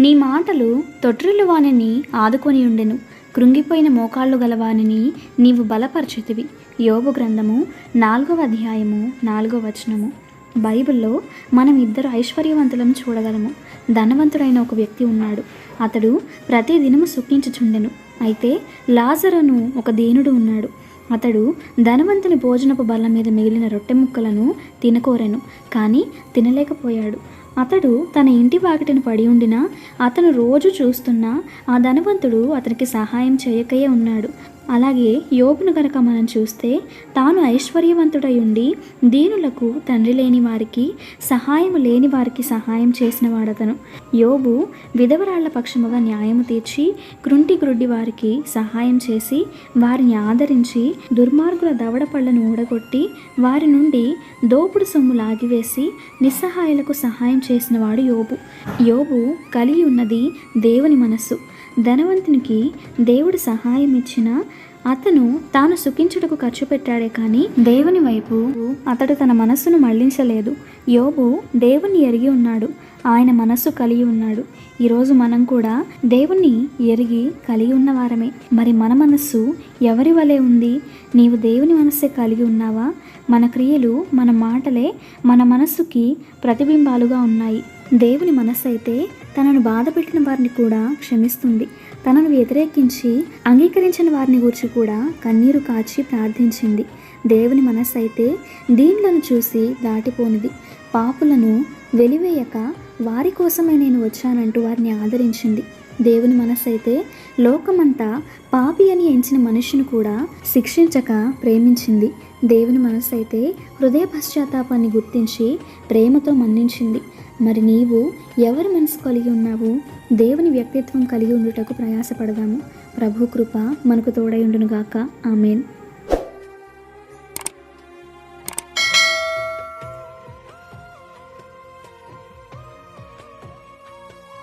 నీ మాటలు తొట్రిల్లు వానిని ఆదుకొని ఉండెను, కృంగిపోయిన మోకాళ్ళు గలవానిని నీవు బలపరచితివి. యోబు గ్రంథము 4వ అధ్యాయము 4వ వచనము. బైబిల్లో మనం ఇద్దరు ఐశ్వర్యవంతులను చూడగలము. ధనవంతుడైన ఒక వ్యక్తి ఉన్నాడు. అతడు ప్రతి దినము సుఖించుచుండెను. అయితే లాజరును ఒక దీనుడు ఉన్నాడు. అతడు ధనవంతుని భోజనపు బల్ల మీద మిగిలిన రొట్టె ముక్కలను తినకోరెను, కానీ తినలేకపోయాడు. అతడు తన ఇంటి వాకిటిని పడి ఉండినా అతను రోజు చూస్తున్నా ఆ ధనవంతుడు అతనికి సహాయం చేయకయే ఉన్నాడు. అలాగే యోబును గనక మనం చూస్తే, తాను ఐశ్వర్యవంతుడై ఉండి దీనులకు తండ్రి లేని వారికి, సహాయం లేని వారికి సహాయం చేసిన వాడతను. యోబు విధవరాళ్ల పక్షముగా న్యాయము తీర్చి కృంటి గ్రుడ్డి వారికి సహాయం చేసి వారిని ఆదరించి, దుర్మార్గుల దవడ పళ్లను ఊడగొట్టి వారి నుండి దోపుడు సొమ్ము లాగివేసి నిస్సహాయులకు సహాయం చేసినవాడు యోబు. యోబు కలిగి ఉన్నది దేవుని మనస్సు. ధనవంతునికి దేవుడు సహాయం ఇచ్చినా అతను తాను సుఖించుటకు ఖర్చు పెట్టాడే కానీ దేవుని వైపు అతడు తన మనస్సును మళ్లించలేదు. యోబు దేవుణ్ణి ఎరిగి ఉన్నాడు, ఆయన మనస్సు కలిగి ఉన్నాడు. ఈరోజు మనం కూడా దేవుణ్ణి ఎరిగి కలిగి ఉన్నవారమే. మరి మన మనస్సు ఎవరి వలె ఉంది? నీవు దేవుని మనస్సే కలిగి ఉన్నావా? మన క్రియలు, మన మాటలే మన మనస్సుకి ప్రతిబింబాలుగా ఉన్నాయి. దేవుని మనస్సు అయితే తనను బాధ పెట్టిన వారిని కూడా క్షమిస్తుంది. తనను వ్యతిరేకించి అంగీకరించిన వారిని గురించి కూడా కన్నీరు కాచి ప్రార్థించింది. దేవుని మనస్సు అయితే దీనులను చూసి దాటిపోనిది. పాపులను వెలివేయక వారి కోసమే నేను వచ్చానంటూ వారిని ఆదరించింది. దేవుని మనస్సు అయితే లోకమంతా పాపి అని ఎంచిన మనుషుని కూడా శిక్షించక ప్రేమించింది. దేవుని మనస్సు అయితే హృదయ పశ్చాత్తాపాన్ని గుర్తించి ప్రేమతో మన్నించింది. మరి నీవు ఎవరి మనసు కలిగి ఉన్నావు? దేవుని వ్యక్తిత్వం కలిగి ఉండుటకు ప్రయాసపడదాము. ప్రభు కృప మనకు తోడై ఉండునుగాక. ఆమేన్.